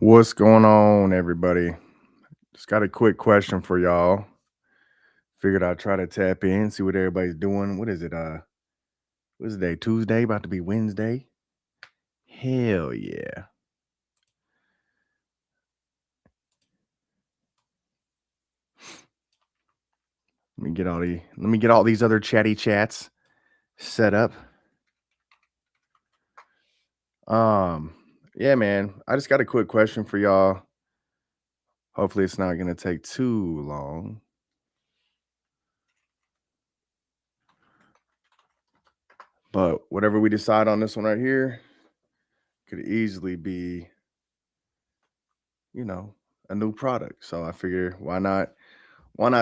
What's going on, everybody? Just got a quick question for y'all. Figured I'd try to tap in, see what everybody's doing. What is it? What's the day? Tuesday, about to be Wednesday. Hell yeah. Let me get all these other chatty chats set up. Um, yeah, man. I just got a quick question for y'all. Hopefully it's not gonna take too long. But whatever we decide on this one right here could easily be, you know, a new product. So I figure why not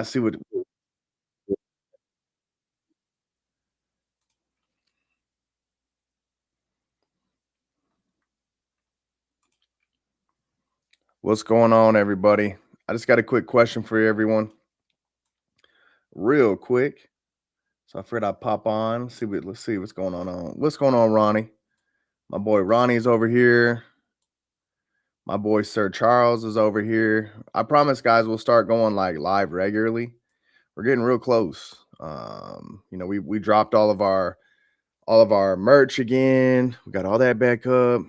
see what's going on, everybody? I just got a quick question for everyone, real quick. So I figured I'd pop on, let's see what's going on. What's going on, Ronnie? My boy Ronnie's over here. My boy Sir Charles is over here. I promise, guys, we'll start going like live regularly. We're getting real close. We dropped all of our merch again. We got all that back up.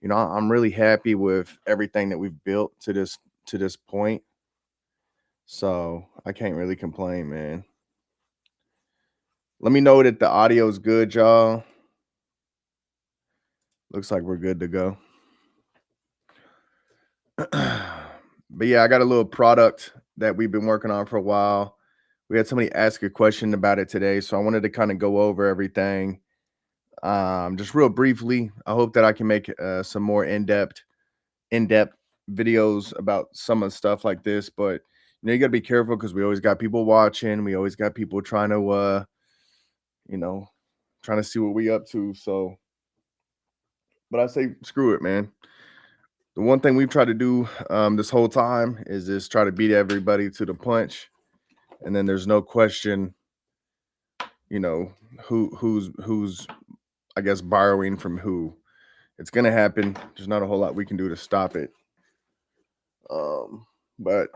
I'm really happy with everything that we've built to this point. So I can't really complain, man. Let me know that the audio is good, y'all. Looks like we're good to go. But yeah, I got a little product that we've been working on for a while. We had somebody ask a question about it today, so I wanted to kind of go over everything, just real briefly. I hope that I can make some more in-depth videos about some of the stuff like this. But you got to be careful because we always got people watching. We always got people you know, trying to see what we up to. So, but I say screw it, man. The one thing we've tried to do this whole time is just try to beat everybody to the punch, and then there's no question, you know, who's I guess borrowing from who. It's gonna happen. There's not a whole lot we can do to stop it. But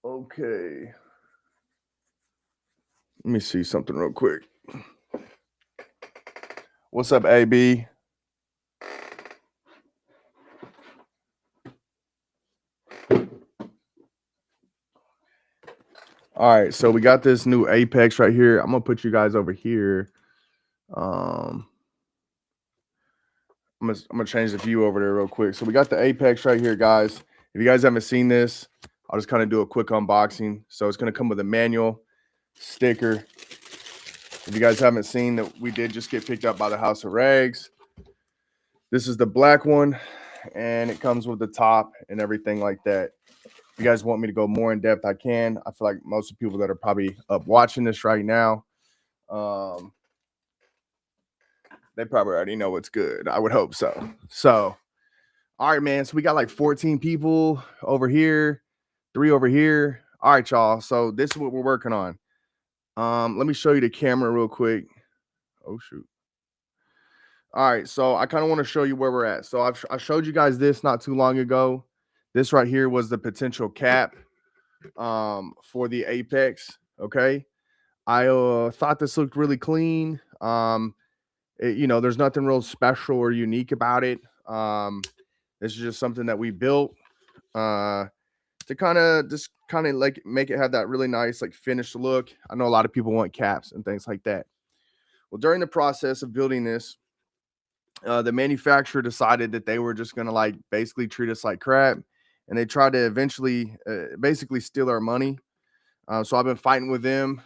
okay. Let me see something real quick. What's up, AB? All right, so we got this new Apex right here. I'm gonna put you guys over here. Um, I'm gonna change the view over there real quick. So we got the Apex right here, guys. If you guys haven't seen this, I'll just kind of do a quick unboxing. So it's gonna come with a manual, sticker. If you guys haven't seen that, we did just get picked up by the House of Rags. This is the black one, and it comes with the top and everything like that. If you guys want me to go more in depth, I can. I feel like most of the people that are probably up watching this right now, um, they probably already know what's good. I would hope so. So, all right, man. So we got like 14 people over here, 3 over here. All right, y'all. So this is what we're working on. Let me show you the camera real quick. Oh shoot. All right, so I kind of want to show you where we're at. So I showed you guys this not too long ago. This right here was the potential cap for the Apex. Okay, I thought this looked really clean. There's nothing real special or unique about it. This is just something that we built uh, to kind of like make it have that really nice like finished look. I know a lot of people want caps and things like that. Well, during the process of building this, the manufacturer decided that they were just going to like basically treat us like crap, and they tried to eventually basically steal our money. So I've been fighting with them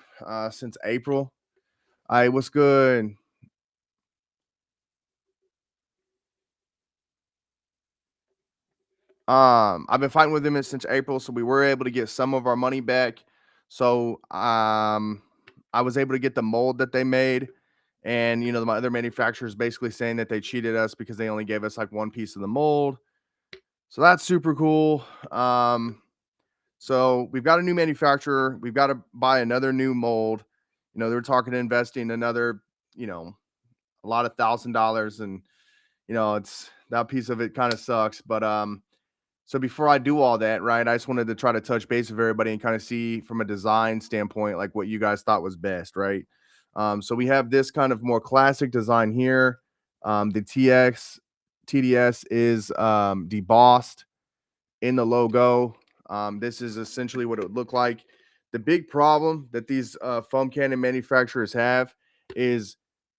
since April. Hey, what's good? I've been fighting with them since April, so we were able to get some of our money back. So I was able to get the mold that they made, and my other manufacturers basically saying that they cheated us because they only gave us like one piece of the mold. So that's super cool. So we've got a new manufacturer. We've got to buy another new mold. They're talking to investing another, a lot of $1,000, and you know, it's that piece of it kind of sucks. But so before I do all that, right, I just wanted to try to touch base with everybody and kind of see from a design standpoint, like what you guys thought was best, right? So we have this kind of more classic design here. The TDS is debossed in the logo. This is essentially what it would look like. The big problem that these foam cannon manufacturers have is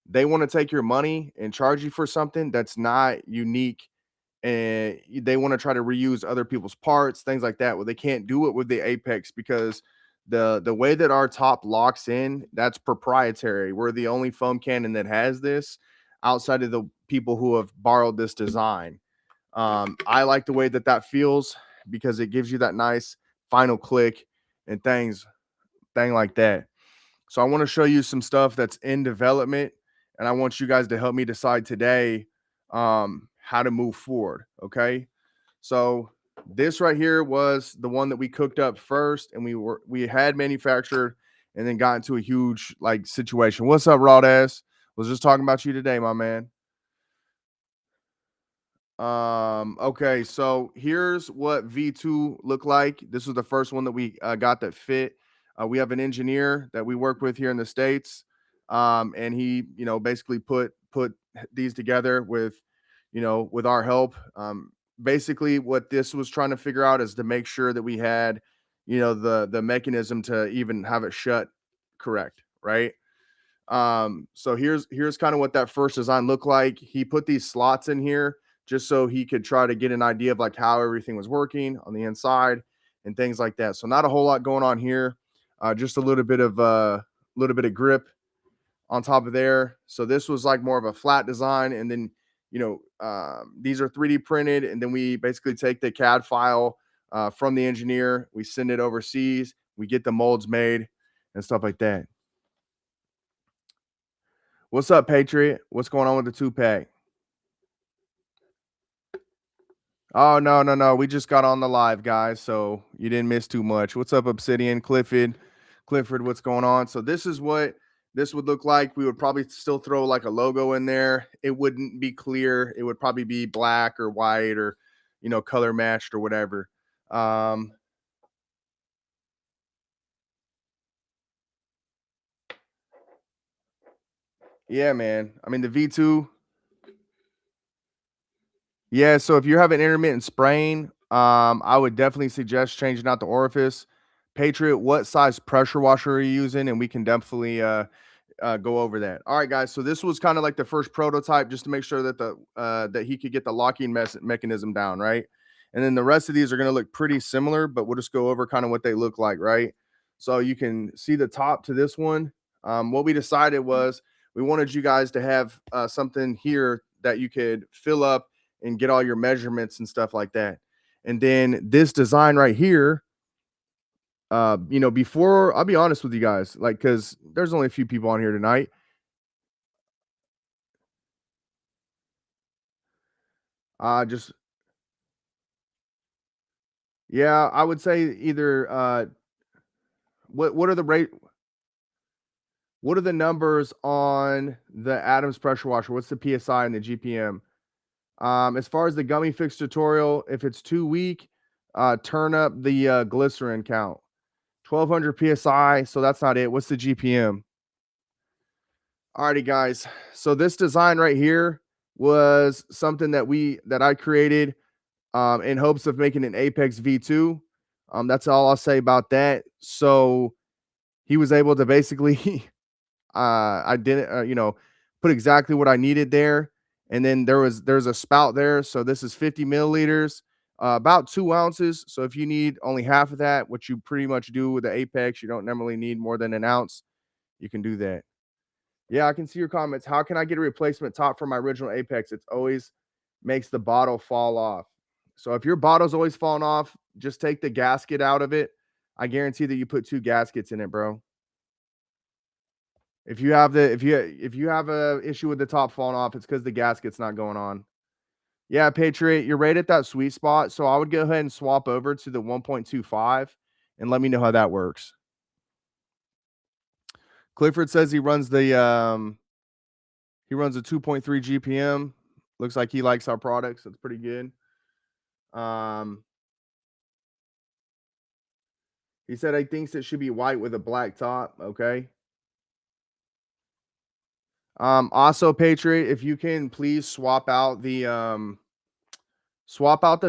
they want to take your money and charge you for something that's not unique, and they want to try to reuse other people's parts, things like that. Well, they can't do it with the Apex because the way that our top locks in, that's proprietary. We're the only foam cannon that has this outside of the people who have borrowed this design. I like the way that that feels because it gives you that nice final click and thing like that. So I want to show you some stuff that's in development, and I want you guys to help me decide today how to move forward. Okay. So this right here was the one that we cooked up first, and we had manufactured and then got into a huge like situation. What's up, Rod? Was just talking about you today, my man. Okay, so here's what V2 looked like. This was the first one that we got that fit. We have an engineer that we work with here in the States. And he, you know, basically put these together with, you know, with our help. Basically what this was trying to figure out is to make sure that we had, you know, the mechanism to even have it shut correct, right? So here's kind of what that first design looked like. He put these slots in here just so he could try to get an idea of like how everything was working on the inside and things like that. So not a whole lot going on here. Just a little bit of grip on top of there. So this was like more of a flat design, and then you know these are 3D printed, and then we basically take the CAD file from the engineer, we send it overseas, we get the molds made and stuff like that. What's up, Patriot? What's going on with the 2-pack? Oh, no, no, no. We just got on the live, guys, so you didn't miss too much. What's up, Obsidian? Clifford, what's going on? So this is what this would look like. We would probably still throw like a logo in there. It wouldn't be clear. It would probably be black or white or, you know, color matched or whatever. Yeah, man. I mean, the V2. Yeah, so if you're having intermittent spraying, I would definitely suggest changing out the orifice. Patriot, what size pressure washer are you using? And we can definitely go over that. All right, guys. So this was kind of like the first prototype, just to make sure that the that he could get the locking mechanism down, right? And then the rest of these are going to look pretty similar, but we'll just go over kind of what they look like, right? So you can see the top to this one. What we decided was we wanted you guys to have something here that you could fill up and get all your measurements and stuff like that. And then this design right here, you know, before I'll be honest with you guys, like, because there's only a few people on here tonight. Just yeah, I would say either what are the rate what are the numbers on the Adams pressure washer? What's the PSI and the GPM? As far as the gummy fix tutorial, if it's too weak, turn up the glycerin count. 1200 PSI, so that's not it. What's the GPM? Alrighty, guys. So this design right here was something that I created in hopes of making an Apex V2. That's all I'll say about that. So he was able to basically I didn't you know, put exactly what I needed there. And then there's a spout there. So this is 50 milliliters, about 2 ounces. So if you need only half of that, which you pretty much do with the Apex, you don't normally need more than an ounce. You can do that. Yeah, I can see your comments. How can I get a replacement top for my original Apex? It's always makes the bottle fall off. So if your bottle's always falling off, just take the gasket out of it. I guarantee that you put 2 gaskets in it, bro. If you have a issue with the top falling off, it's because the gasket's not going on. Yeah, Patriot, you're right at that sweet spot. So I would go ahead and swap over to the 1.25 and let me know how that works. Clifford says he runs a 2.3 GPM. Looks like he likes our products. That's pretty good. He said he thinks it should be white with a black top. Okay. Also, Patriot, if you can please swap out the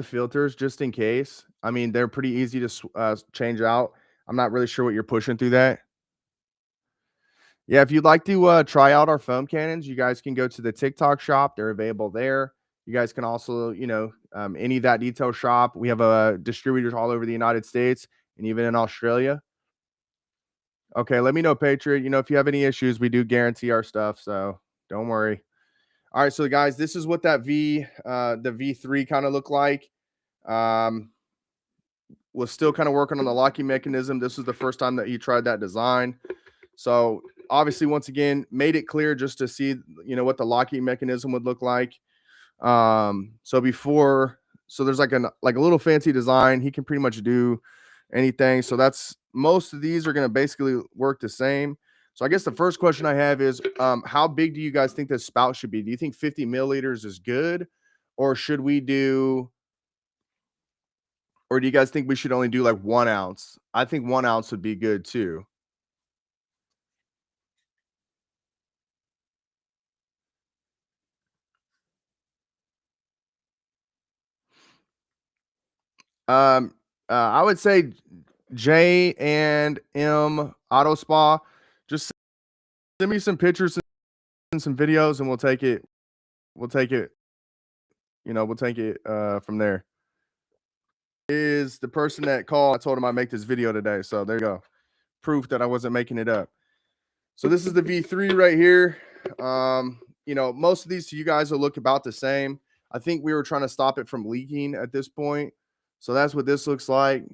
filters just in case. I mean, they're pretty easy to change out. I'm not really sure what you're pushing through that. Yeah, if you'd like to try out our foam cannons, you guys can go to the TikTok shop. They're available there. You guys can also, any of that detail shop. We have distributors all over the United States and even in Australia. Okay, let me know, Patriot. If you have any issues, we do guarantee our stuff, so don't worry. All right, so guys, this is what that the V3 kind of looked like. Was still kind of working on the locking mechanism. This was the first time that he tried that design. So obviously, once again, made it clear just to see, what the locking mechanism would look like. So there's like a little fancy design. He can pretty much do anything. So most of these are going to basically work the same. So I guess the first question I have is, how big do you guys think this spout should be? Do you think 50 milliliters is good, or or do you guys think we should only do like 1 ounce? I think 1 ounce would be good too. I would say J and M Auto Spa. Just send me some pictures and some videos, and we'll take it. We'll take it. We'll take it from there. Is the person that called? I told him I'd make this video today, so there you go. Proof that I wasn't making it up. So this is the V3 right here. Most of these to you guys will look about the same. I think we were trying to stop it from leaking at this point. So that's what this looks like.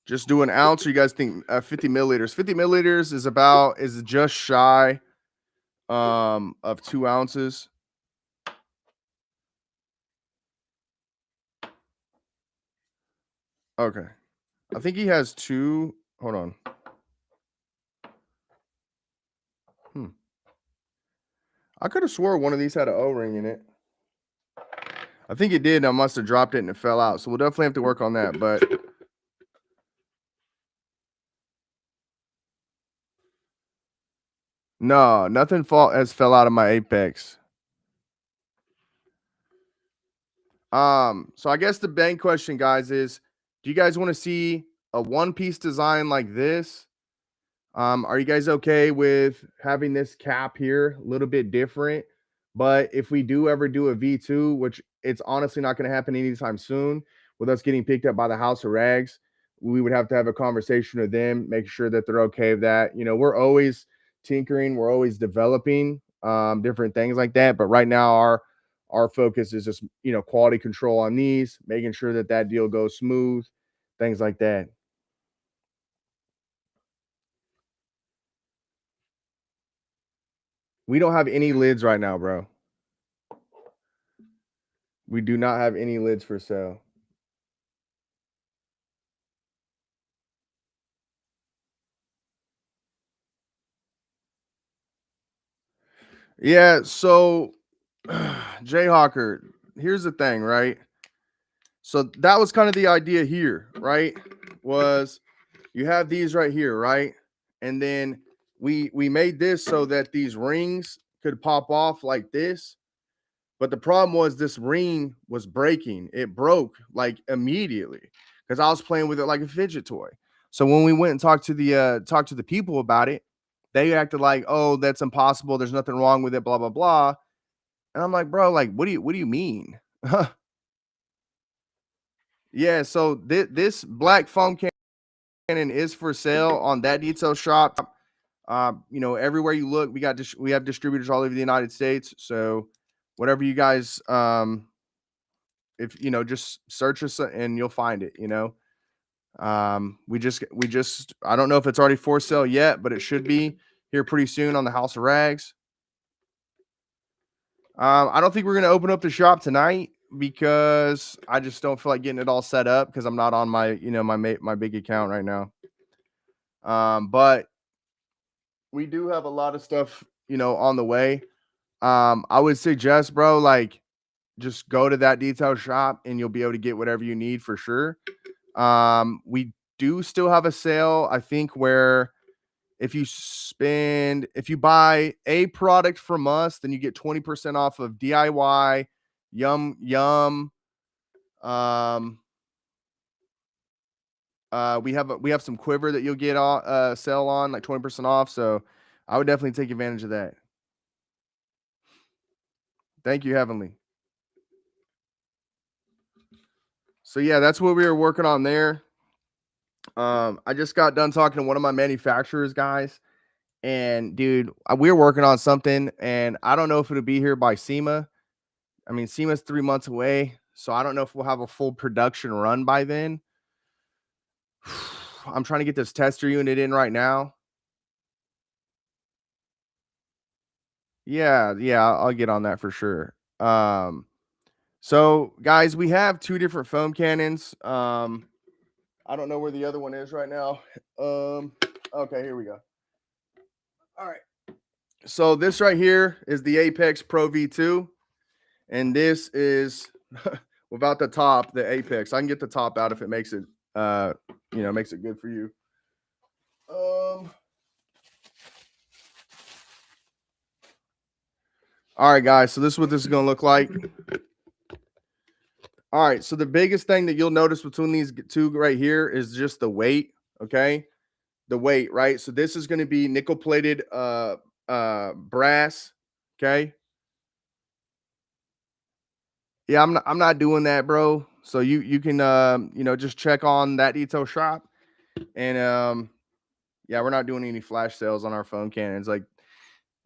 Just do an ounce, or you guys think 50 milliliters? 50 milliliters is just shy of 2 ounces. Okay. I think he has 2. Hold on. I could have swore one of these had an O-ring in it. I think it did. I must have dropped it and it fell out. So we'll definitely have to work on that. But no, nothing has fell out of my Apex. So I guess the main question, guys, is do you guys want to see a one-piece design like this? Are you guys okay with having this cap here a little bit different? But if we do ever do a V2, which it's honestly not going to happen anytime soon, with us getting picked up by the House of Rags, we would have to have a conversation with them, make sure that they're okay with that. We're always tinkering, we're always developing different things like that. But right now, our focus is just quality control on these, making sure that deal goes smooth, things like that. We don't have any lids right now, bro. We do not have any lids for sale. Yeah, so Jayhawker, here's the thing, right? So that was kind of the idea here, right? Was you have these right here, right? And then we made this so that these rings could pop off like this. But the problem was this ring was breaking. It broke like immediately because I was playing with it like a fidget toy. So when we went and talked to the people about it, they acted like, "Oh, that's impossible. There's nothing wrong with it." Blah blah blah. And I'm like, "Bro, like, what do you mean?" Yeah. So this black foam cannon is for sale on that detail shop. Everywhere you look, we have distributors all over the United States. So whatever you guys, if just search us and you'll find it. We just I don't know if it's already for sale yet, but it should be here pretty soon on the House of Rags. I don't think we're gonna open up the shop tonight because I just don't feel like getting it all set up because I'm not on my my big account right now. But we do have a lot of stuff on the way. I would suggest, bro, like just go to that detail shop and you'll be able to get whatever you need for sure. We do still have a sale, I think, where if you buy a product from us, then you get 20% off of DIY, Yum. We have some Quiver that you'll get sale on like 20% off. So I would definitely take advantage of that. Thank you, Heavenly. So yeah, that's what we were working on there. I just got done talking to one of my manufacturers guys, and dude, we were working on something, and I don't know if it'll be here by SEMA. I mean, SEMA's 3 months away, so I don't know if we'll have a full production run by then. I'm trying to get this tester unit in right now. Yeah, I'll get on that for sure. So guys, we have 2 different foam cannons. I don't know where the other one is right now. Okay, here we go. All right. So this right here is the Apex Pro V2, and this is without the top, the Apex. I can get the top out if it makes it makes it good for you. All right, guys. So this is what this is going to look like. All right. So the biggest thing that you'll notice between these two right here is just the weight. Okay. The weight, right? So this is going to be nickel plated brass. Okay. Yeah, I'm not doing that, bro. So you can just check on that detail shop. And yeah, we're not doing any flash sales on our foam cannons. Like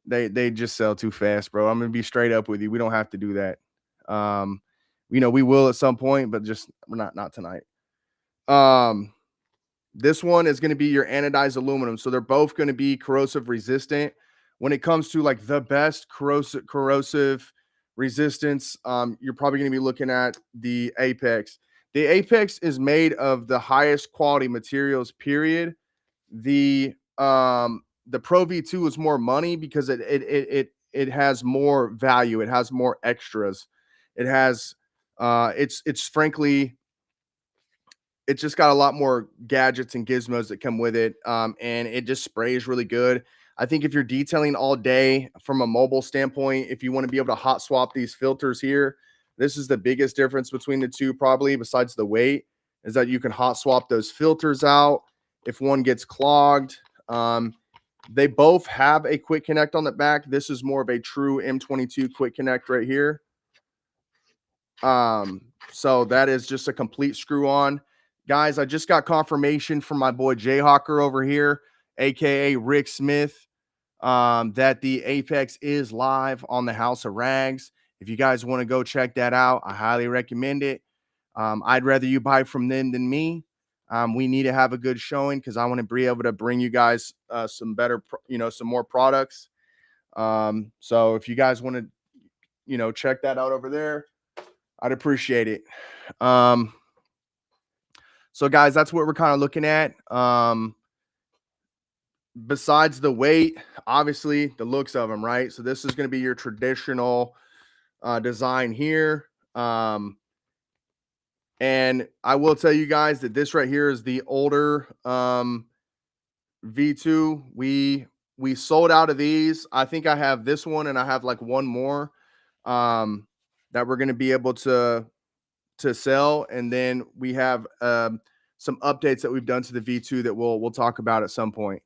they just sell too fast, bro. I'm gonna be straight up with you. We don't have to do that. We will at some point, but just we're not tonight. This one is going to be your anodized aluminum. So they're both going to be corrosive resistant. When it comes to like the best corrosive resistance, you're probably going to be looking at the Apex. The Apex is made of the highest quality materials, period. The Pro V2 is more money because it has more value. It has more extras. It has it's frankly, it's just got a lot more gadgets and gizmos that come with it. And it just sprays really good. I think if you're detailing all day from a mobile standpoint, if you want to be able to hot swap these filters here, this is the biggest difference between the two, probably besides the weight, is that you can hot swap those filters out if one gets clogged. They both have a quick connect on the back. This is more of a true M22 quick connect right here. So that is just a complete screw on. Guys, I just got confirmation from my boy Jayhawker over here, aka Rick Smith, that the Apex is live on the House of Rags. If you guys want to go check that out, I highly recommend it. I'd rather you buy from them than me. We need to have a good showing because I want to be able to bring you guys some better, some more products. So if you guys want to, check that out over there, I'd appreciate it. So guys, that's what we're kind of looking at. Besides the weight, obviously the looks of them, right? So this is going to be your traditional design here. And I will tell you guys that this right here is the older V2. We sold out of these. I think I have this one and I have like one more that we're going to be able to sell. And then we have some updates that we've done to the V2 that we'll talk about at some point.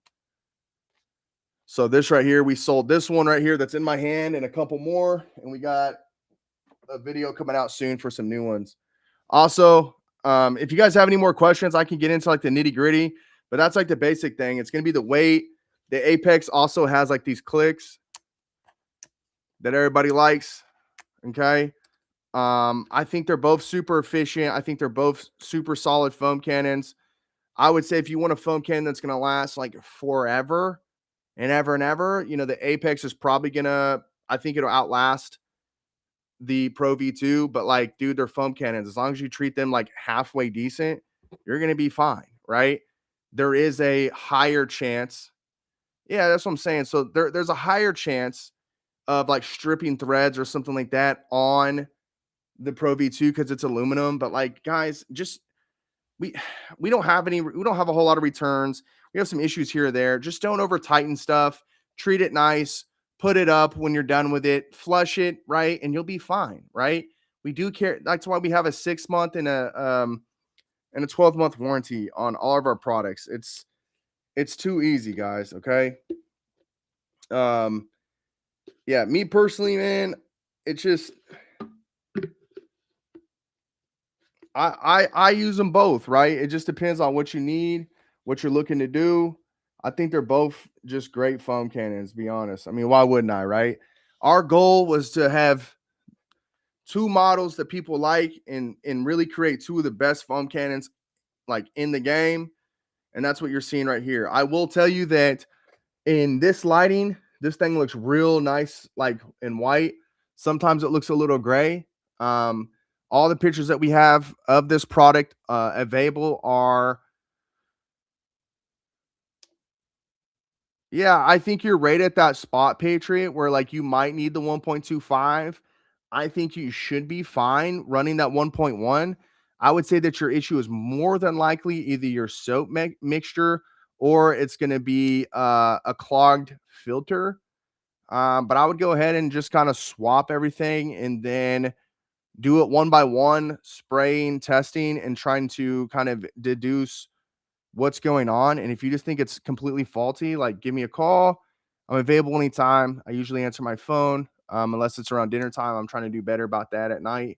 So this right here, we sold this one right here that's in my hand and a couple more, and we got a video coming out soon for some new ones. Also, if you guys have any more questions, I can get into like the nitty gritty, but that's like the basic thing. It's going to be the weight. The Apex also has like these clicks that everybody likes. Okay. I think they're both super efficient. I think they're both super solid foam cannons. I would say if you want a foam cannon that's going to last like forever and ever and ever, the Apex is probably going to, I think it'll outlast the Pro V2, but like, dude, they're foam cannons. As long as you treat them like halfway decent, you're going to be fine, right? There is a higher chance Yeah, that's what I'm saying. So there's a higher chance of like stripping threads or something like that on the Pro V2 because it's aluminum. But like, guys, just we we don't have a whole lot of returns. We have some issues here or there. Just don't over tighten stuff. Treat it nice. Put it up when you're done with it. Flush it, right? And you'll be fine, right? We do care. That's why we have a 6 month and a 12-month warranty on all of our products. It's too easy, guys. Okay. Um, yeah, me personally, man, it's just I use them both, right? It just depends on what you need, what you're looking to do. I think they're both just great foam cannons, to be honest. I mean, why wouldn't I, right? Our goal was to have two models that people like and really create two of the best foam cannons like in the game. And that's what you're seeing right here. I will tell you that in this lighting, this thing looks real nice, like in white. Sometimes it looks a little gray. Um, all the pictures that we have of this product available are, yeah, I think you're right at that spot, Patriot, where like you might need the 1.25. I think you should be fine running that 1.1. I would say that your issue is more than likely either your soap mixture or it's going to be a clogged filter. But I would go ahead and just kind of swap everything and then do it one by one, spraying, testing, and trying to kind of deduce what's going on. And if you just think it's completely faulty, like give me a call. I'm available anytime. I usually answer my phone, unless it's around dinner time. I'm trying to do better about that at night.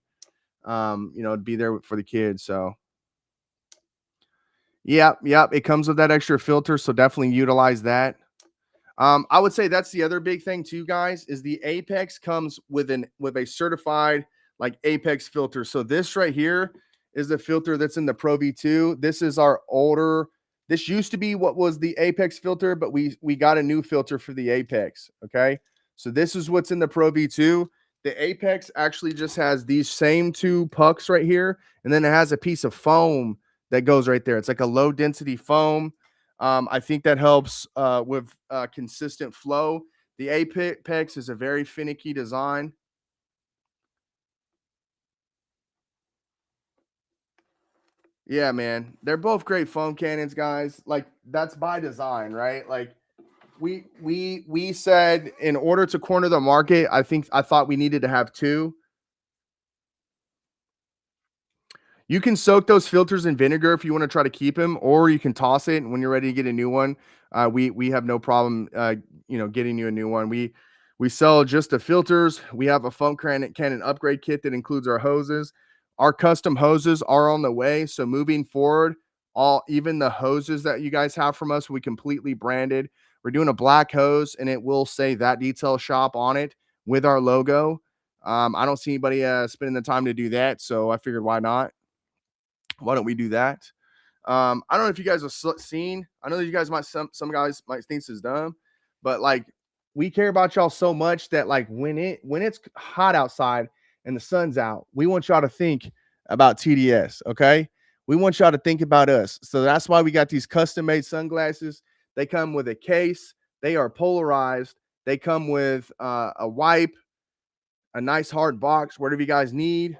Be there for the kids. So, yeah, it comes with that extra filter. So definitely utilize that. I would say that's the other big thing too, guys, is the Apex comes with a certified like Apex filter. So this right here is the filter that's in the Pro V2. This is our older. This used to be what was the Apex filter, but we got a new filter for the Apex. Okay, so this is what's in the Pro V2. The Apex actually just has these same two pucks right here, and then it has a piece of foam that goes right there. It's like a low density foam. I think that helps with consistent flow. The Apex is a very finicky design. Yeah, man, they're both great foam cannons, guys. Like that's by design, right? Like we said in order to corner the market, I thought we needed to have two. You can soak those filters in vinegar if you want to try to keep them, or you can toss it. And when you're ready to get a new one, we have no problem, getting you a new one. We sell just the filters. We have a foam cannon upgrade kit that includes our hoses. Our custom hoses are on the way. So moving forward, even the hoses that you guys have from us, we completely branded. We're doing a black hose, and it will say That Detail Shop on it with our logo. I don't see anybody spending the time to do that, so I figured why not. Why don't we do that? I don't know if you guys have seen. I know that you guys might some guys might think this is dumb, but like we care about y'all so much that like when it's hot outside and the sun's out, we want y'all to think about TDS. Okay, we want y'all to think about us. So that's why we got these custom made sunglasses. They come with a case. They are polarized. They come with a wipe, a nice hard box, whatever you guys need.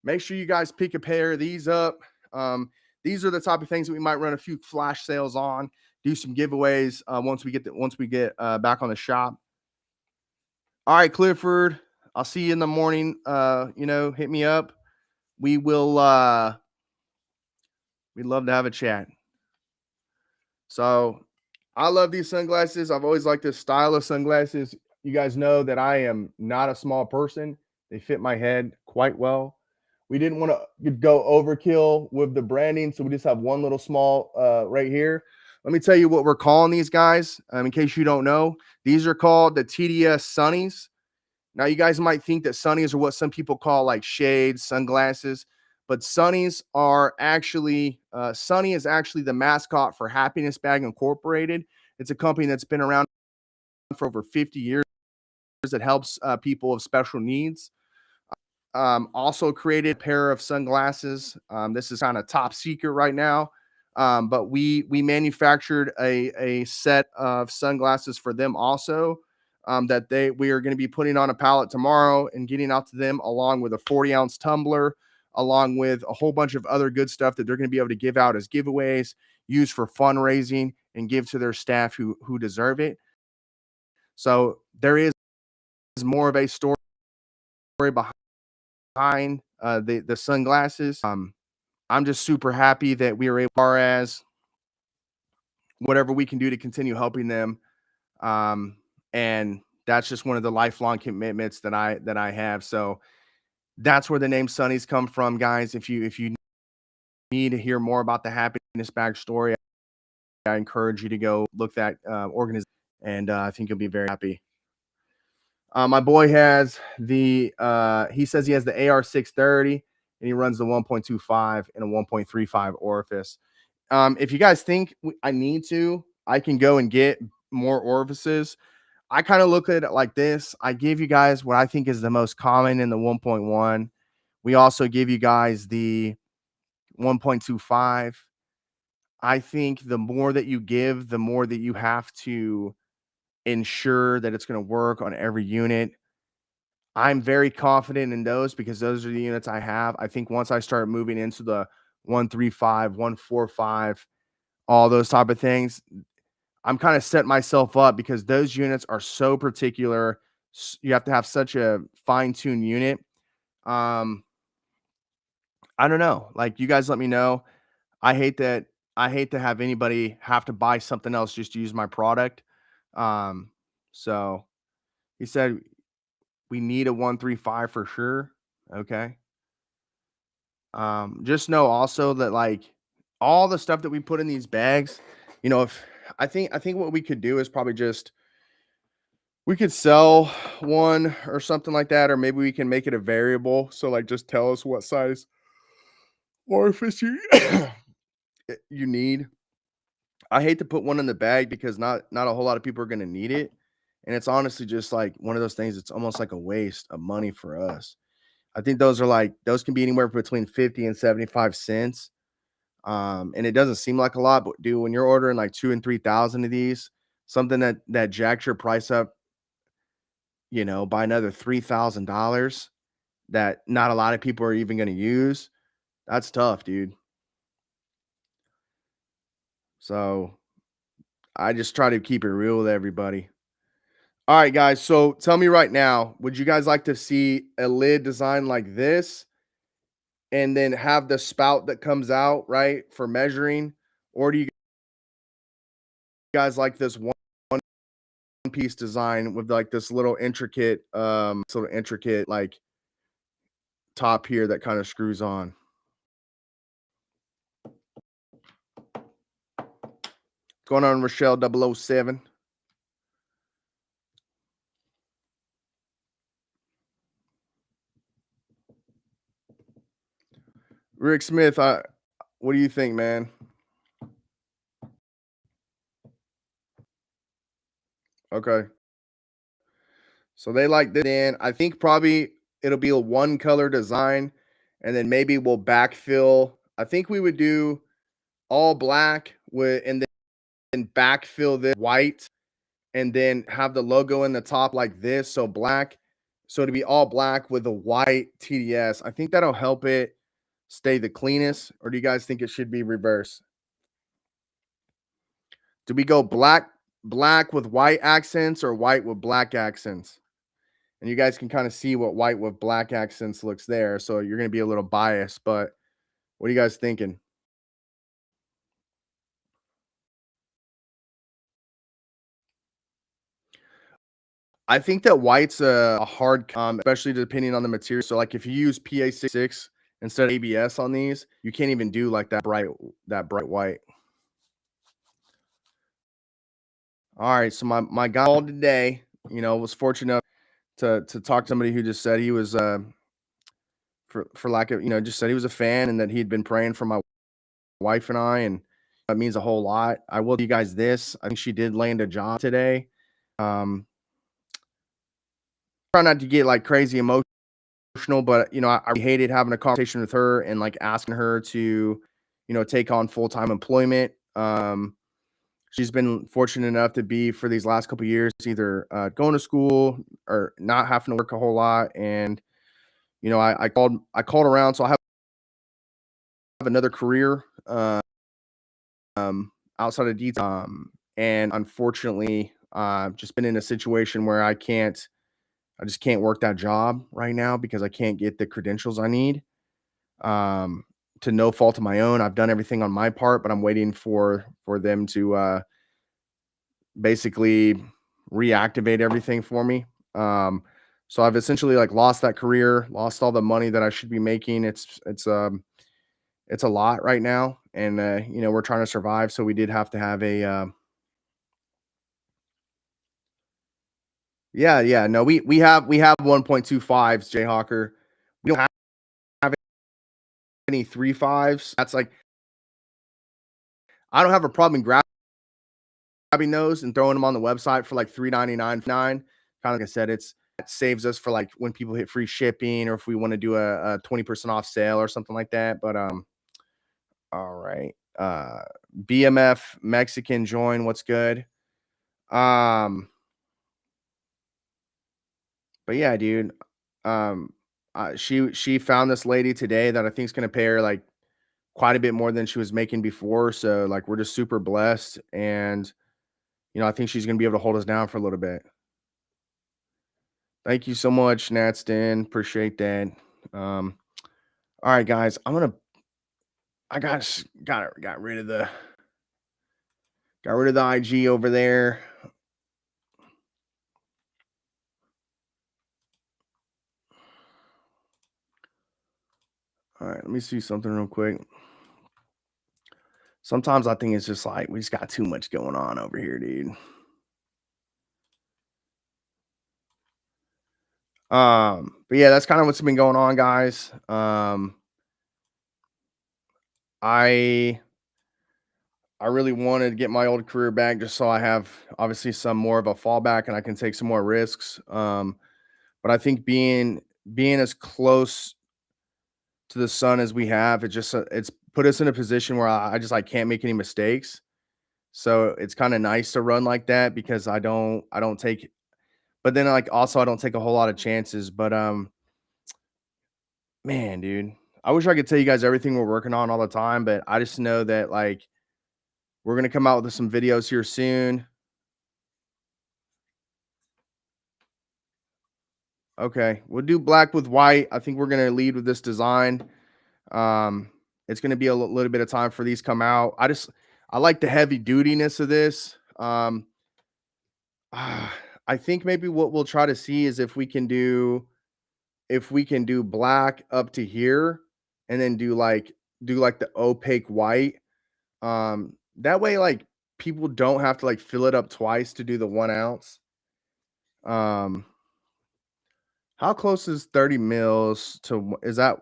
Make sure you guys pick a pair of these up. These are the type of things that we might run a few flash sales on, do some giveaways once we get back on the shop. All right, Clifford, I'll see you in the morning. Hit me up. We will. We'd love to have a chat. So, I love these sunglasses. I've always liked this style of sunglasses. You guys know that I am not a small person. They fit my head quite well. We didn't want to go overkill with the branding, so we just have one little small right here. Let me tell you what we're calling these guys. In case you don't know, these are called the TDS Sunnies. Now, you guys might think that Sunnies are what some people call like shades, sunglasses, but Sunnies are actually Sunny is actually the mascot for Happiness Bag Incorporated. It's a company that's been around for over 50 years that helps people with special needs. Also created a pair of sunglasses. This is kind of top secret right now. But we manufactured a set of sunglasses for them also, that we are going to be putting on a pallet tomorrow and getting out to them, along with a 40-ounce tumbler, along with a whole bunch of other good stuff that they're going to be able to give out as giveaways, use for fundraising, and give to their staff who deserve it. So there is more of a story behind the sunglasses. I'm just super happy that we were able, as far as whatever we can do to continue helping them. And that's just one of the lifelong commitments that I have. So that's where the name Sunnies come from, guys. If you need to hear more about the Happiness Bag story, I encourage you to go look that organization, and I think you'll be very happy. My boy has the he says he has the AR630, and he runs the 1.25 and a 1.35 orifice. If you guys think I need to, I can go and get more orifices. I kind of look at it like this. I give you guys what I think is the most common in the 1.1. We also give you guys the 1.25. I think the more that you give, the more that you have to ensure that it's going to work on every unit. I'm very confident in those because those are the units I have. I think once I start moving into the 135, 145, all those type of things, I'm kind of setting myself up because those units are so particular. You have to have such a fine-tuned unit. I don't know. Like, you guys let me know. I hate to have anybody have to buy something else just to use my product. So he said we need a 135 for sure. Okay. Just know also that, like, all the stuff that we put in these bags, if I think what we could do is probably just we could sell one or something like that, or maybe we can make it a variable. So, like, just tell us what size orifice you need. I hate to put one in the bag because not a whole lot of people are going to need it, and it's honestly just like one of those things. It's almost like a waste of money for us. I think those can be anywhere between 50 and 75 cents. And it doesn't seem like a lot, but dude, when you're ordering like 2 and 3,000 of these, something that jacks your price up, by another $3,000, that not a lot of people are even going to use. That's tough, dude. So I just try to keep it real with everybody. All right, guys. So tell me right now, would you guys like to see a lid design like this and then have the spout that comes out, right, for measuring? Or do you guys like this one piece design with like this little intricate, like top here that kind of screws on? What's going on, Rochelle 007? Rick Smith, what do you think, man? Okay. So they like this. And I think probably it'll be a one color design, and then maybe we'll backfill. I think we would do all black with, and then backfill this white, and then have the logo in the top like this. So black. So to be all black with a white TDS. I think that'll help it stay the cleanest. Or do you guys think it should be reversed? Do we go black with white accents or white with black accents? And you guys can kind of see what white with black accents looks there. So you're going to be a little biased, but what are you guys thinking? I think that white's a hard, especially depending on the material. So, like, if you use PA6 instead of ABS on these, you can't even do like that bright white. All right, so my guy called today, was fortunate enough to talk to somebody who just said he was for lack of, just said he was a fan and that he'd been praying for my wife and I, and that means a whole lot. I will tell you guys this. I think she did land a job today. Try not to get like crazy emotional, but I hated having a conversation with her and like asking her to, take on full-time employment. She's been fortunate enough to be for these last couple years either going to school or not having to work a whole lot. And I called around, so I have another career outside of detail. And unfortunately, just been in a situation where I just can't work that job right now because I can't get the credentials I need. Um, to no fault of my own, I've done everything on my part, but I'm waiting for them to basically reactivate everything for me. Um, so I've essentially like lost that career, lost all the money that I should be making. It's a lot right now, and we're trying to survive. So we did have to have a yeah, yeah. No, we have 1.25s, Jayhawker. We don't have any 3.5s. That's like I don't have a problem grabbing those and throwing them on the website for like 3.99 9. Kind of like I said, it saves us for like when people hit free shipping or if we want to do a 20% off sale or something like that. But all right. BMF Mexican join. What's good? Um, but yeah, dude. Um, she found this lady today that I think is gonna pay her like quite a bit more than she was making before. So like we're just super blessed, and I think she's gonna be able to hold us down for a little bit. Thank you so much, Natston. Appreciate that. Um, all right, guys. I got rid of the IG over there. All right, let me see something real quick. Sometimes I think it's just like we just got too much going on over here, dude. But yeah, that's kind of what's been going on, guys. I I really wanted to get my old career back just so I have obviously some more of a fallback and I can take some more risks. But I think being as close to the sun as we have, it's put us in a position where I just I can't make any mistakes. So it's kind of nice to run like that because I don't take but then like also I don't take a whole lot of chances. But man, dude, I wish I could tell you guys everything we're working on all the time, but I just know that like we're gonna come out with some videos here soon. Okay, we'll do black with white. I think we're gonna lead with this design. Um, it's gonna be a little bit of time for these come out. I like the heavy dutiness of this. I think maybe what we'll try to see is if we can do black up to here and then do like the opaque white. That way like people don't have to like fill it up twice to do the 1 ounce. Um, how close is 30 mils to is that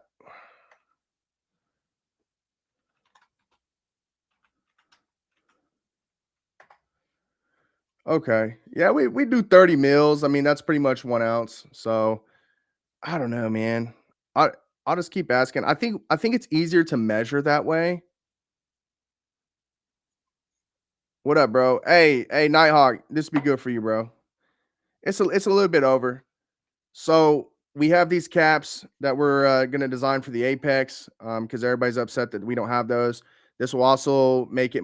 okay? Yeah, we do 30 mils. I mean, that's pretty much 1 ounce. So I don't know, man. I I'll just keep asking. I think it's easier to measure that way. What up, bro? Hey, Nighthawk. This be good for you, bro. It's a little bit over. So we have these caps that we're gonna design for the Apex because everybody's upset that we don't have those. This will also make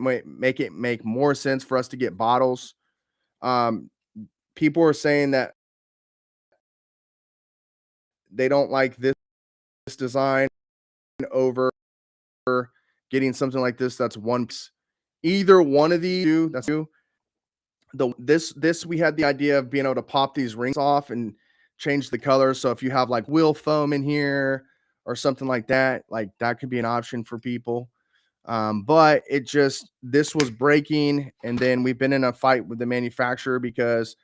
more sense for us to get bottles. Um, people are saying that they don't like this design over getting something like this that's once either one of these two that's two. This we had the idea of being able to pop these rings off and change the color. So if you have like wheel foam in here or something like that could be an option for people. But this was breaking, and then we've been in a fight with the manufacturer because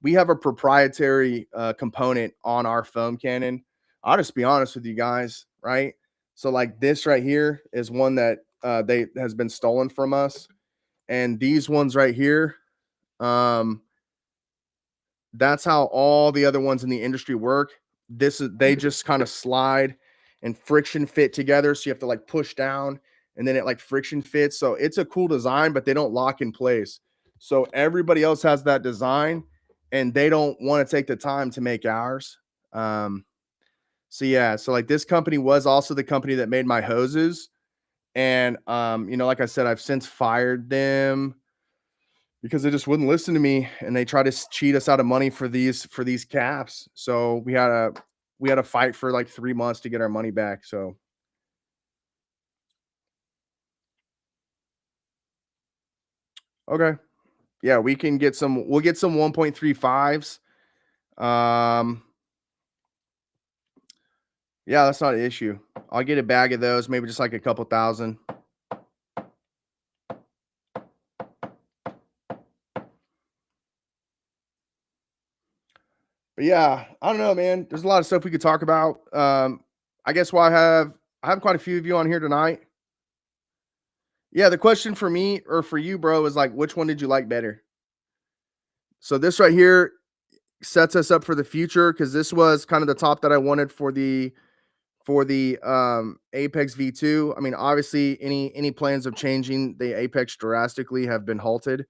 we have a proprietary component on our foam cannon. I'll just be honest with you guys, right? So like this right here is one that they has been stolen from us, and these ones right here, um, that's how all the other ones in the industry work. They just kind of slide and friction fit together, so you have to like push down and then it like friction fits. So it's a cool design, but they don't lock in place. So everybody else has that design and they don't want to take the time to make ours. Um, so yeah, so like this company was also the company that made my hoses. And you know, like I said, I've since fired them because they just wouldn't listen to me and they tried to cheat us out of money for these caps. So we had a fight for like 3 months to get our money back. So okay. Yeah, we'll get some 1.35s. Um yeah, that's not an issue. I'll get a bag of those, maybe just like a couple thousand. But yeah, I don't know, man. There's a lot of stuff we could talk about. I guess I have quite a few of you on here tonight. Yeah, the question for me or for you, bro, is like, which one did you like better? So this right here sets us up for the future because this was kind of the top that I wanted for the Apex V2. I mean, obviously, any plans of changing the Apex drastically have been halted.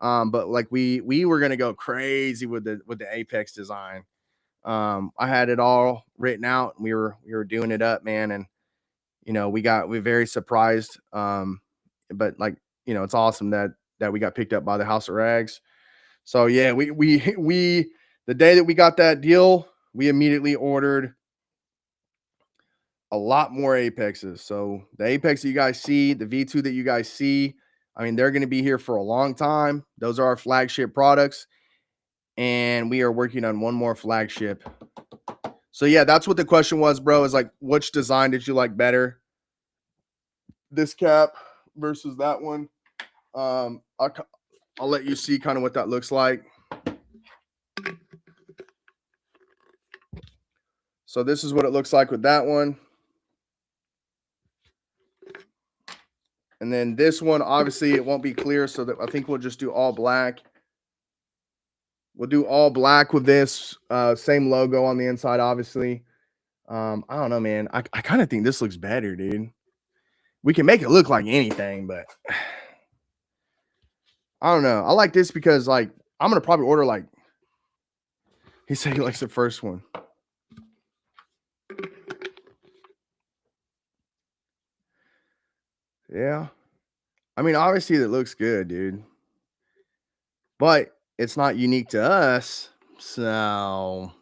But like we were gonna go crazy with the Apex design. I had it all written out and we were doing it up, man, and you know, we're very surprised. But like, you know, it's awesome that we got picked up by the House of Rags. So yeah, we the day that we got that deal, we immediately ordered a lot more Apexes. So the Apex that you guys see, the V2 that you guys see, I mean, they're going to be here for a long time. Those are our flagship products. And we are working on one more flagship. So yeah, that's what the question was, bro. Is like, which design did you like better? This cap versus that one. I'll let you see kind of what that looks like. So this is what it looks like with that one. And then this one, obviously, it won't be clear, so that I think we'll just do all black. We'll do all black with this. Same logo on the inside, obviously. I don't know, man. I kind of think this looks better, dude. We can make it look like anything, but I don't know. I like this because, like, I'm gonna probably order like. He said he likes the first one. Yeah. I mean, obviously, it looks good, dude. But it's not unique to us. So,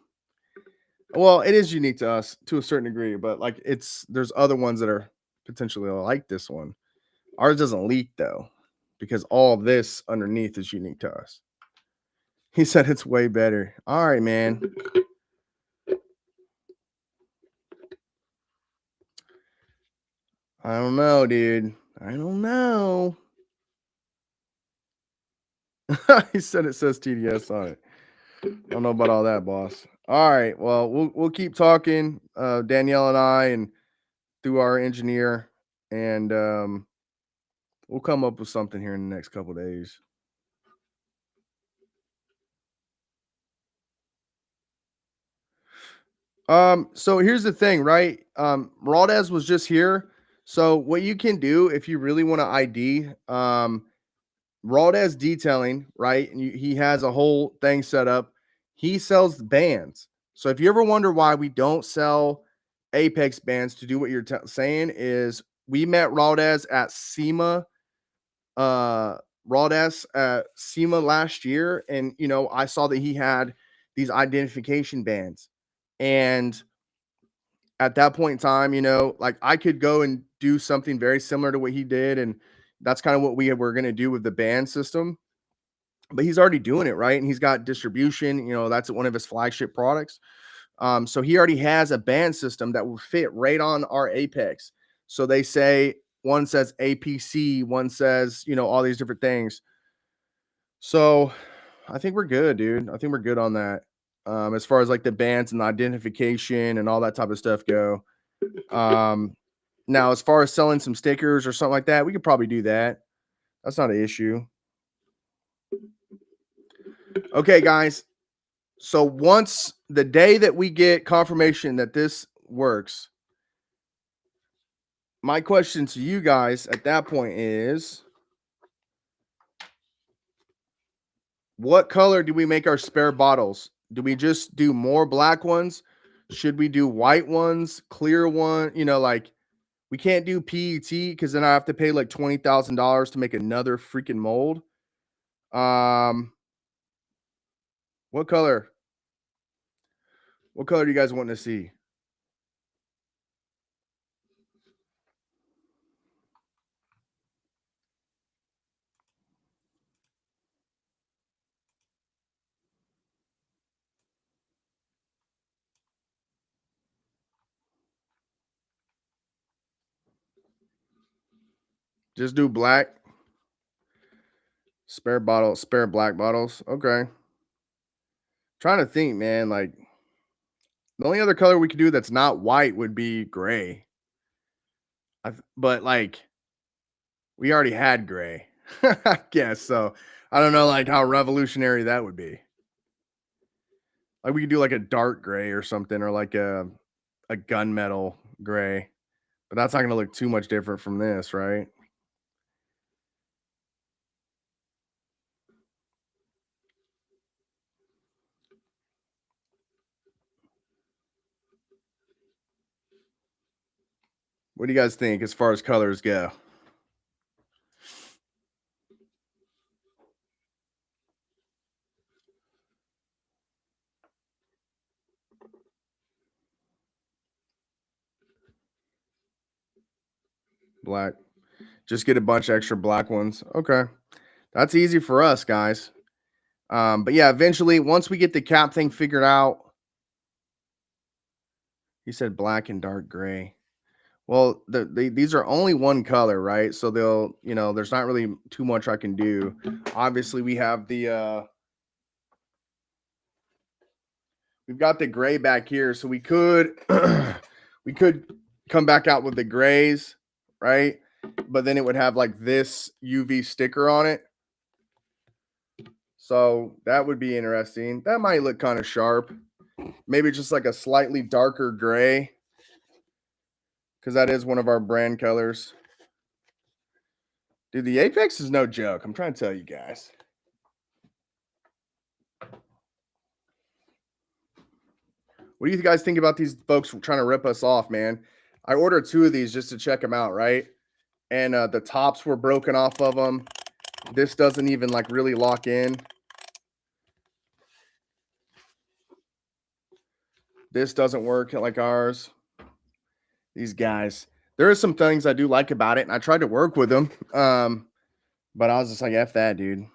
well, it is unique to us to a certain degree, but like there's other ones that are potentially like this one. Ours doesn't leak though, because all this underneath is unique to us. He said it's way better. All right, man. I don't know, dude. I don't know. He said it says TDS on it. I don't know about all that, boss. All right. Well, we'll keep talking, Danielle and I, and through our engineer, and we'll come up with something here in the next couple days. So here's the thing, right? Raldez was just here. So what you can do if you really want to ID, Raldez Detailing, right? And he has a whole thing set up. He sells bands. So if you ever wonder why we don't sell Apex bands to do what you're saying, is we met Raldez at SEMA, Raldez at SEMA last year, and you know, I saw that he had these identification bands. And at that point in time, you know, like I could go and do something very similar to what he did. And that's kind of what we were going to do with the band system. But he's already doing it, right? And he's got distribution, you know, that's one of his flagship products. So he already has a band system that will fit right on our Apex. So they say one says APC, one says, you know, all these different things. So I think we're good, dude. I think we're good on that. As far as like the bands and the identification and all that type of stuff go. Now, as far as selling some stickers or something like that, we could probably do that. That's not an issue. Okay, guys. So once the day that we get confirmation that this works, my question to you guys at that point is, what color do we make our spare bottles? Do we just do more black ones? Should we do white ones, clear one? You know, like we can't do PET because then I have to pay like $20,000 to make another freaking mold. What color? What color do you guys want to see? Just do black. Spare bottle, spare black bottles. Okay. Trying to think, man. Like the only other color we could do that's not white would be gray. But like we already had gray. I guess so. I don't know like how revolutionary that would be. Like we could do like a dark gray or something, or like a gunmetal gray. But that's not gonna look too much different from this, right? What do you guys think as far as colors go? Black. Just get a bunch of extra black ones. Okay. That's easy for us, guys. But yeah, eventually, once we get the cap thing figured out, he said black and dark gray. Well, these are only one color, right? So they'll, you know, there's not really too much I can do. Obviously, we have the we've got the gray back here, so we could we could come back out with the grays, right? But then it would have like this UV sticker on it. So that would be interesting. That might look kind of sharp. Maybe just like a slightly darker gray, because that is one of our brand colors. Dude, the Apex is no joke. I'm trying to tell you guys. What do you guys think about these folks trying to rip us off, man? I ordered 2 of these just to check them out, right? And the tops were broken off of them. This doesn't even like really lock in. This doesn't work like ours. These guys. There are some things I do like about it, and I tried to work with them. But I was just like, F that, dude.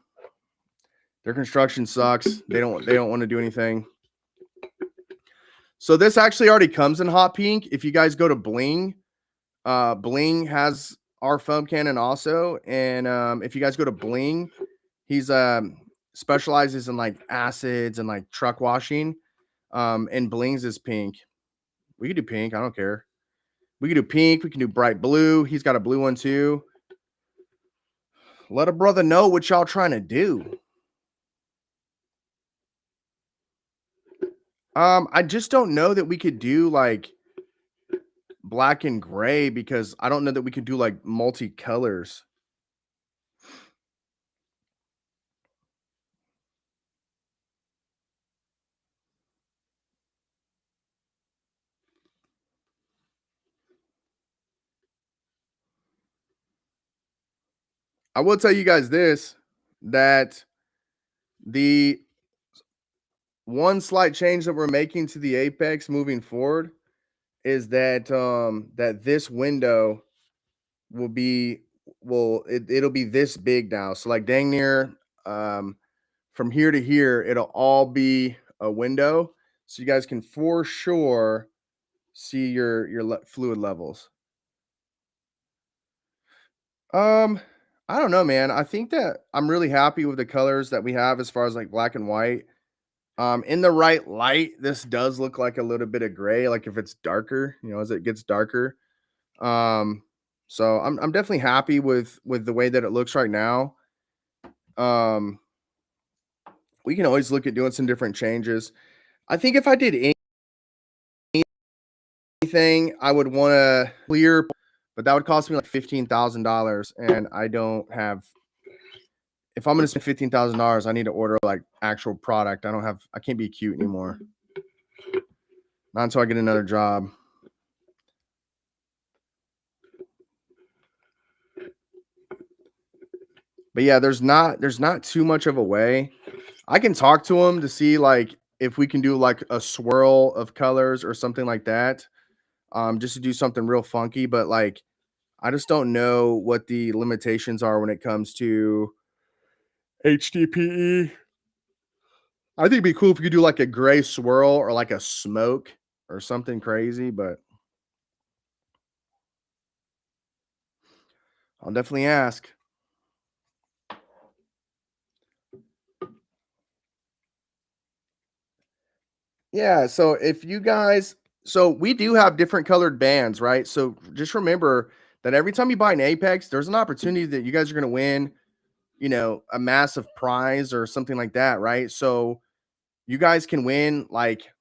Their construction sucks. They don't want to do anything. So this actually already comes in hot pink. If you guys go to Bling, Bling has our foam cannon also. And if you guys go to Bling, he's specializes in like acids and like truck washing. And Bling's is pink. We could do pink. I don't care. We could do pink. We can do bright blue. He's got a blue one too. Let a brother know what y'all trying to do. I just don't know that we could do like black and gray, because I don't know that we could do like multicolors. I will tell you guys this, that the one slight change that we're making to the Apex moving forward is that that this window will be it'll be this big now. So like dang near from here to here, it'll all be a window, so you guys can for sure see your fluid levels. Um, I don't know, man. I think that I'm really happy with the colors that we have as far as like black and white. In the right light, this does look like a little bit of gray, like if it's darker, you know, as it gets darker. Um, so I'm definitely happy with the way that it looks right now. Um, we can always look at doing some different changes. I think if I did anything, I would want to clear but that would cost me like $15,000, and I don't have. If I'm gonna spend $15,000, I need to order like actual product. I can't be cute anymore. Not until I get another job. But yeah, there's not too much of a way. I can talk to him to see like if we can do like a swirl of colors or something like that. Just to do something real funky, but like I just don't know what the limitations are when it comes to HDPE. I think it'd be cool if you could do like a gray swirl or like a smoke or something crazy, but I'll definitely ask. Yeah, so if you guys so we do have different colored bands, right? So just remember that every time you buy an Apex, there's an opportunity that you guys are going to win, a massive prize or something like that, right? So you guys can win like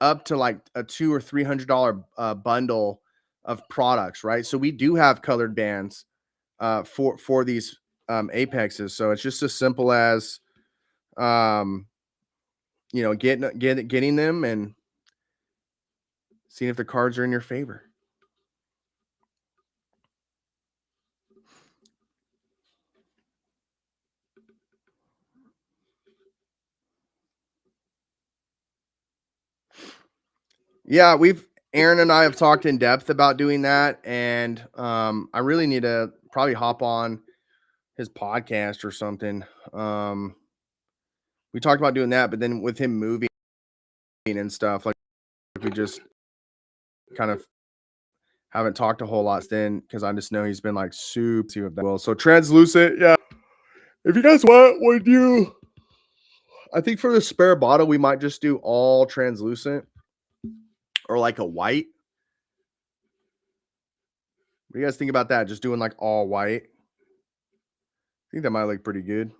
up to like a $200 or $300 bundle of products, right? So we do have colored bands for these Apexes. So it's just as simple as um, getting them and seeing if the cards are in your favor. Yeah, Aaron and I have talked in depth about doing that, and I really need to probably hop on his podcast or something. We talked about doing that, but then with him moving and stuff, like we just kind of haven't talked a whole lot then because I just know he's been like super of that. Well, so translucent, yeah. If you guys would you? I think for the spare bottle, we might just do all translucent or like a white. What do you guys think about that? Just doing like all white. I think that might look pretty good.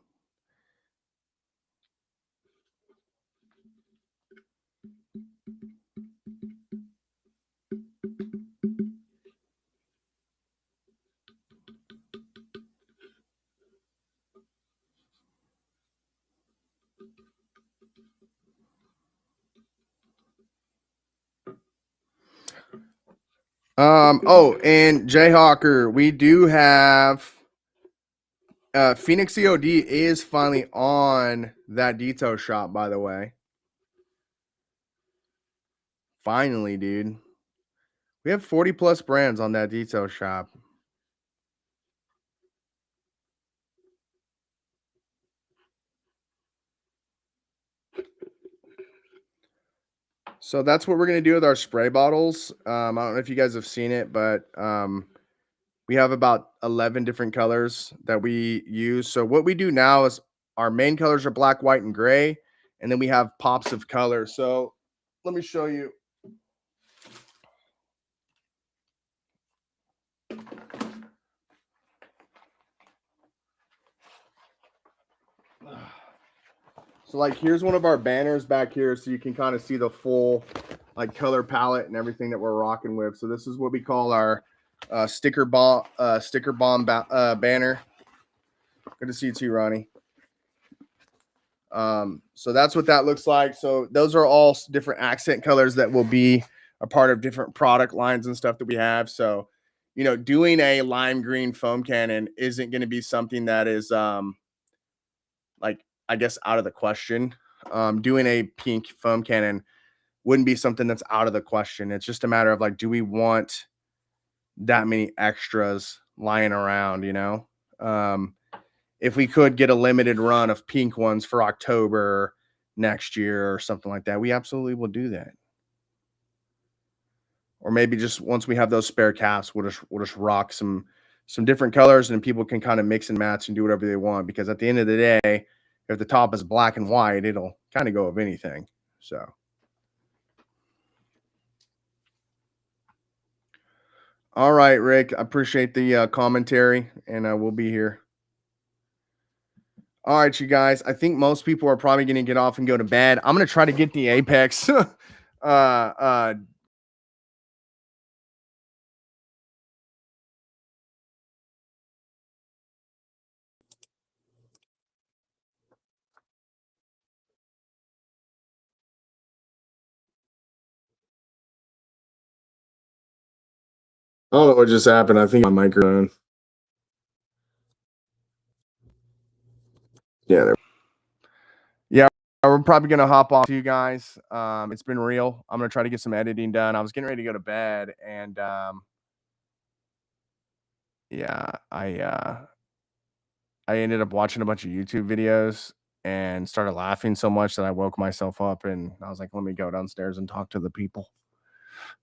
Oh, and Jayhawker, we do have Phoenix COD is finally on that detail shop, by the way. Finally, dude. We have 40 plus brands on that detail shop. So that's what we're going to do with our spray bottles. I don't know if you guys have seen it, but we have about 11 different colors that we use. So what we do now is our main colors are black, white, and gray. And then we have pops of color. So let me show you. So like here's one of our banners back here so you can kind of see the full like color palette and everything that we're rocking with. So this is what we call our sticker bomb banner. Good to see you too, Ronnie. So that's what that looks like. So those are all different accent colors that will be a part of different product lines and stuff that we have. So, doing a lime green foam cannon isn't going to be something that is like I guess out of the question. Doing a pink foam cannon wouldn't be something that's out of the question. It's just a matter of like, do we want that many extras lying around, if we could get a limited run of pink ones for October next year or something like that, we absolutely will do that. Or maybe just once we have those spare caps, we'll just rock some different colors and people can kind of mix and match and do whatever they want. Because at the end of the day, if the top is black and white, it'll kind of go with anything. So. All right, Rick. I appreciate the commentary, and we'll be here. All right, you guys. I think most people are probably going to get off and go to bed. I'm going to try to get the Apex I don't know what just happened. I think my microphone. Yeah, yeah, we're probably gonna hop off to you guys. It's been real. I'm gonna try to get some editing done. I was getting ready to go to bed, and yeah, I ended up watching a bunch of YouTube videos and started laughing so much that I woke myself up, and I was like, let me go downstairs and talk to the people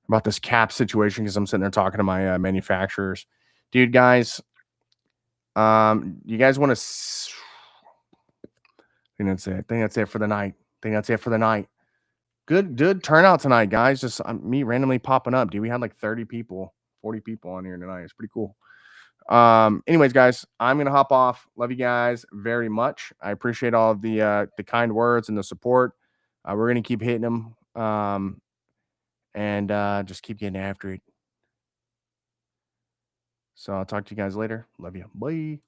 about this cap situation because I'm sitting there talking to my manufacturers. Dude, guys, you guys want to? I think that's it. I think that's it for the night. I think that's it for the night. Good turnout tonight, guys. Just me randomly popping up, dude. We had like 30 people, 40 people on here tonight. It's pretty cool. Anyways, guys, I'm gonna hop off. Love you guys very much. I appreciate all of the kind words and the support. We're gonna keep hitting them. And just keep getting after it. So I'll talk to you guys later. Love you. Bye.